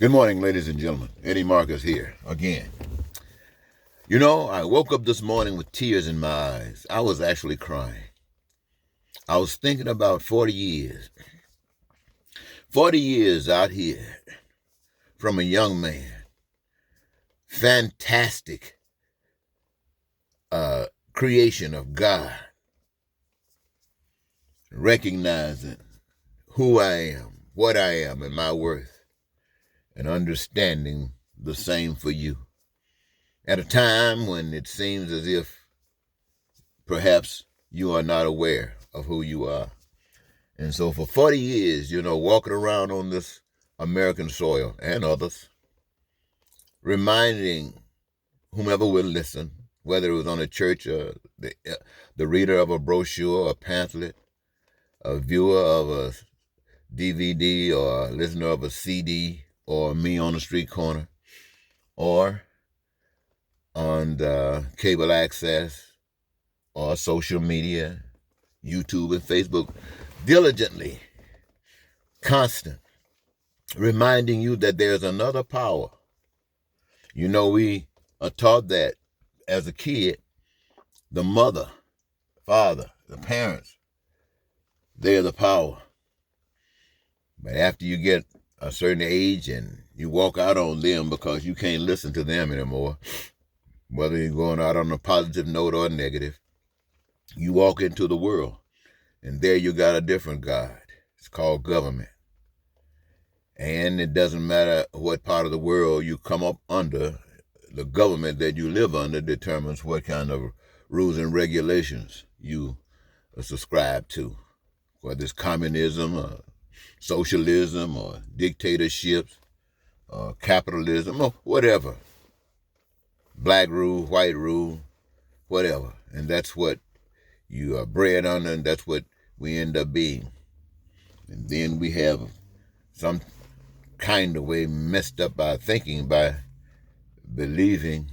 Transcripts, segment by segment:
Good morning, ladies and gentlemen. Eddie Marcus here again. You know, I woke up this morning with tears in my eyes. I was actually crying. I was thinking about 40 years. 40 years out here from a young man. Fantastic creation of God. Recognizing who I am, what I am, and my worth. And understanding the same for you. At a time when it seems as if perhaps you are not aware of who you are. And so for 40 years, walking around on this American soil and others, reminding whomever will listen, whether it was on a church or the reader of a brochure, a pamphlet, a viewer of a DVD or a listener of a CD, or me on the street corner, or on the cable access, or social media, YouTube and Facebook, diligently, constant, reminding you that there's another power. We are taught that as a kid, the mother, father, the parents, they're the power. But after you get a certain age and you walk out on them because you can't listen to them anymore, whether you're going out on a positive note or a negative, you walk into the world, and there you got a different God. It's called government. And it doesn't matter what part of the world you come up under, the government that you live under determines what kind of rules and regulations you subscribe to, whether it's communism or socialism or dictatorships or capitalism or whatever. Black rule, white rule, whatever. And that's what you are bred under, and that's what we end up being. And then we have some kind of way messed up our thinking by believing,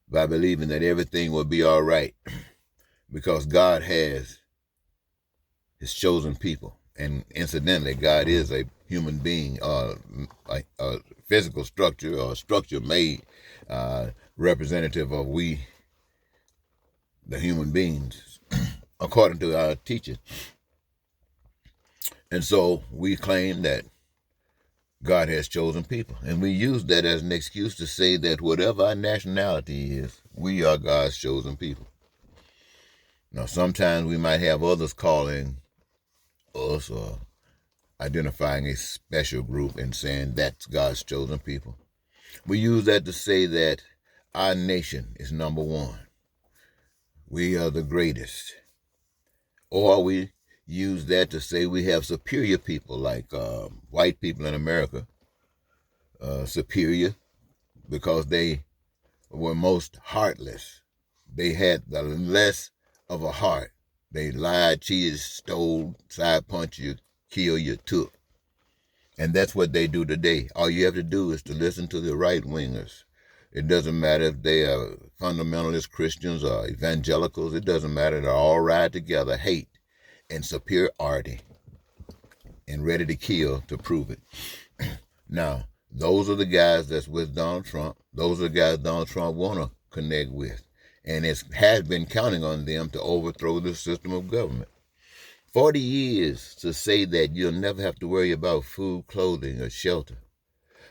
by believing that everything will be all right because God has his chosen people. And incidentally, God is a human being, like a physical structure or a structure made representative of we, the human beings, according to our teaching. And so we claim that God has chosen people. And we use that as an excuse to say that whatever our nationality is, we are God's chosen people. Now, sometimes we might have others calling us or identifying a special group and saying that's God's chosen people. We use that to say that our nation is number one. We are the greatest. Or we use that to say we have superior people, like white people in America, superior because they were most heartless. They had the less of a heart. They lied, cheated, stole, side punched you, killed you, took. And that's what they do today. All you have to do is to listen to the right-wingers. It doesn't matter if they are fundamentalist Christians or evangelicals. It doesn't matter. They're all ride together, hate and superiority, and ready to kill to prove it. Now, those are the guys that's with Donald Trump. Those are the guys Donald Trump want to connect with. And it has been counting on them to overthrow the system of government. 40 years to say that you'll never have to worry about food, clothing, or shelter.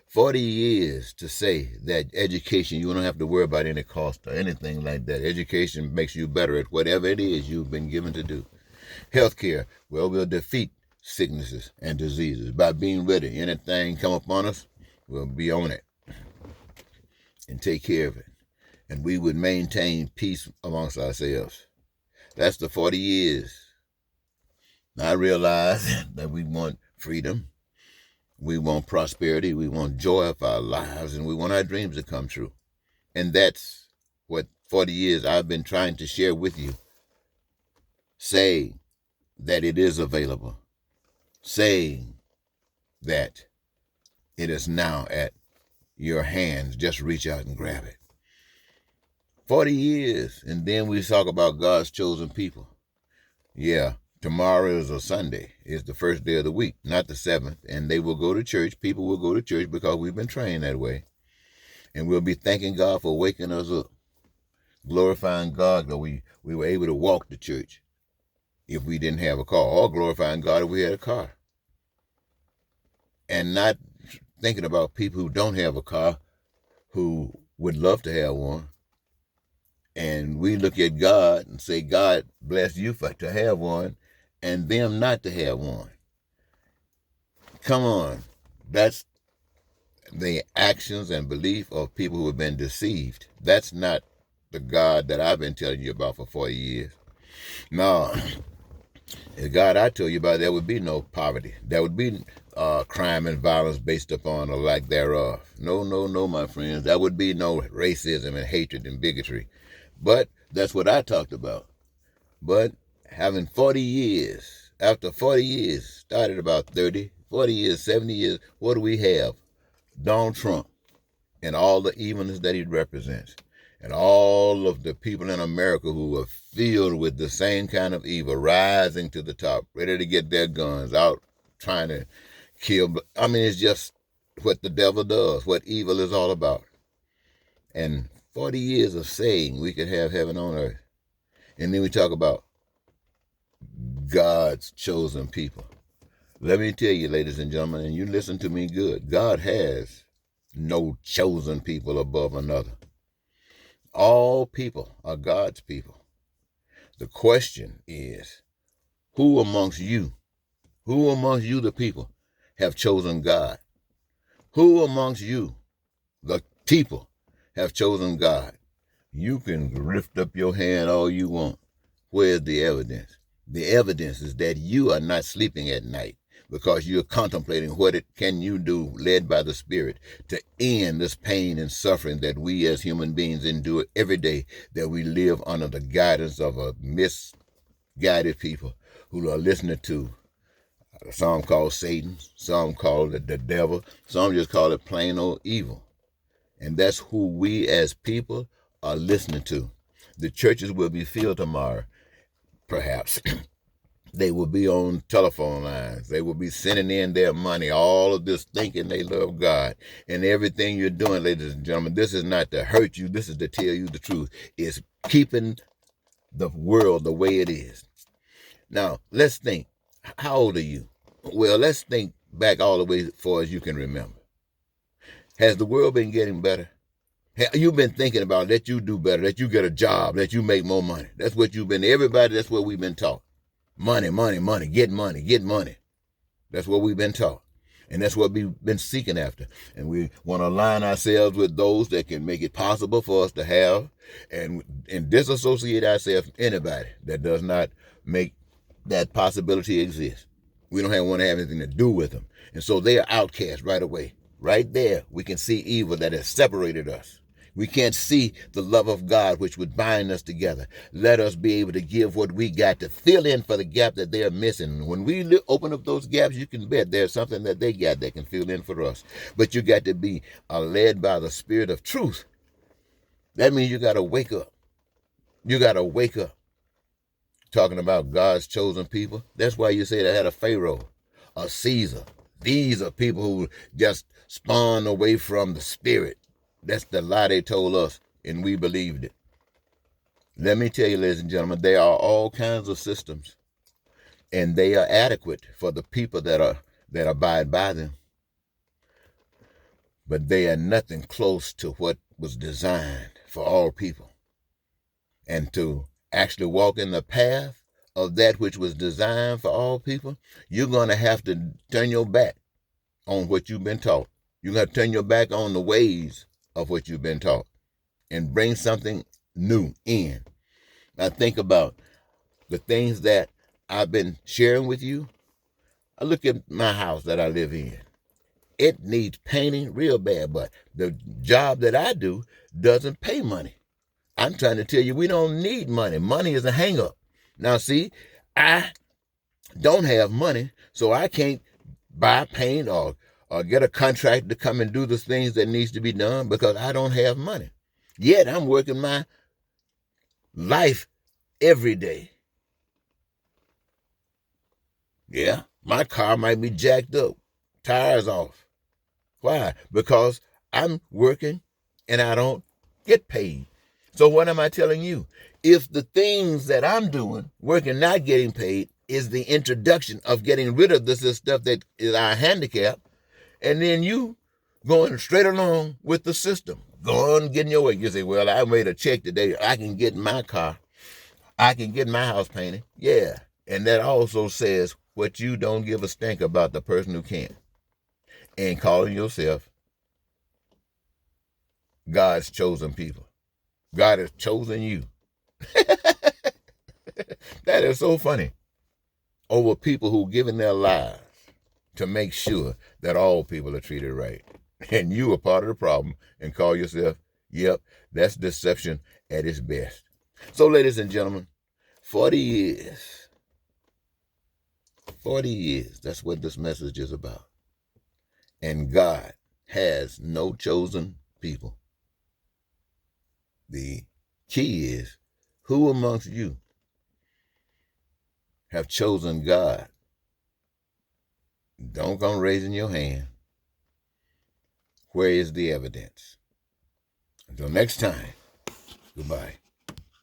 40 years to say that education, you don't have to worry about any cost or anything like that. Education makes you better at whatever it is you've been given to do. Healthcare, well, we'll defeat sicknesses and diseases by being ready. Anything come upon us, we'll be on it and take care of it. And we would maintain peace amongst ourselves. That's the 40 years. I realize that we want freedom, we want prosperity, we want joy of our lives, and we want our dreams to come true. And that's what 40 years I've been trying to share with you. Say that it is available. Saying that it is now at your hands. Just reach out and grab it. 40 years, and then we talk about God's chosen people. Yeah, Tomorrow is a Sunday. It's the first day of the week, not the seventh. And they will go to church. People will go to church because we've been trained that way. And we'll be thanking God for waking us up, glorifying God that we were able to walk to church if we didn't have a car, or glorifying God if we had a car. And not thinking about people who don't have a car, who would love to have one. And we look at God and say, God bless you to have one, and them not to have one. Come on. That's the actions and belief of people who have been deceived. That's not the God that I've been telling you about for 40 years. No, the God I told you about, there would be no poverty. There would be crime and violence based upon a lack thereof. No, my friends. There would be no racism and hatred and bigotry. But that's what I talked about. But having 40 years, after 40 years, started about 30, 40 years, 70 years, what do we have? Donald Trump and all the evilness that he represents, and all of the people in America who are filled with the same kind of evil, rising to the top, ready to get their guns out, trying to kill. I mean, it's just what the devil does, what evil is all about. And 40 years of saying we could have heaven on earth. And then we talk about God's chosen people. Let me tell you, ladies and gentlemen, and you listen to me good, God has no chosen people above another. All people are God's people. The question is, who amongst you, the people, have chosen God? Who amongst you, the people, have chosen God? You can lift up your hand all you want. Where's the evidence? The evidence is that you are not sleeping at night because you're contemplating what it can you do, led by the Spirit, to end this pain and suffering that we as human beings endure every day, that we live under the guidance of a misguided people who are listening to some call Satan, some call it the devil, some just call it plain old evil. And that's who we as people are listening to. The churches will be filled tomorrow, perhaps. They will be on telephone lines. They will be sending in their money, all of this thinking they love God. And everything you're doing, ladies and gentlemen, this is not to hurt you. This is to tell you the truth. It's keeping the world the way it is. Now, let's think. How old are you? Well, let's think back all the way as far as you can remember. Has the world been getting better? You've been thinking about that you do better, that you get a job, that you make more money. That's what you've been, everybody, that's what we've been taught. Money, get money. That's what we've been taught. And that's what we've been seeking after. And we want to align ourselves with those that can make it possible for us to have and disassociate ourselves from anybody that does not make that possibility exist. We don't want to have anything to do with them. And so they are outcast right away. Right there, we can see evil that has separated us. We can't see the love of God which would bind us together. Let us be able to give what we got to fill in for the gap that they're missing. When we open up those gaps, you can bet there's something that they got that can fill in for us. But you got to be led by the Spirit of truth. That means you got to wake up. You got to wake up. Talking about God's chosen people. That's why you say they had a Pharaoh, a Caesar. These are people who just spawned away from the Spirit. That's the lie they told us, and we believed it. Let me tell you, ladies and gentlemen, there are all kinds of systems, and they are adequate for the people that abide by them. But they are nothing close to what was designed for all people. And to actually walk in the path of that which was designed for all people, you're going to have to turn your back on what you've been taught. You're going to turn your back on the ways of what you've been taught and bring something new in. Now think about the things that I've been sharing with you. I look at my house that I live in. It needs painting real bad, but the job that I do doesn't pay money. I'm trying to tell you, we don't need money. Money is a hang-up. Now see, I don't have money, so I can't buy paint or get a contractor to come and do the things that needs to be done because I don't have money. Yet I'm working my life every day Yeah, my car might be jacked up, tires off. Why? Because I'm working and I don't get paid. So what am I telling you? If the things that I'm doing, working, not getting paid, is the introduction of getting rid of this stuff that is our handicap, and then you going straight along with the system, going getting your way. You say, well, I made a check today. I can get my car. I can get my house painted. Yeah. And that also says what you don't give a stink about the person who can't. And calling yourself God's chosen people. God has chosen you. That is so funny. Over people who given their lives to make sure that all people are treated right. And you are part of the problem and call yourself, yep, that's deception at its best. So, ladies and gentlemen, 40 years. 40 years. That's what this message is about. And God has no chosen people. The key is, who amongst you have chosen God? Don't come raising your hand. Where is the evidence? Until next time, goodbye.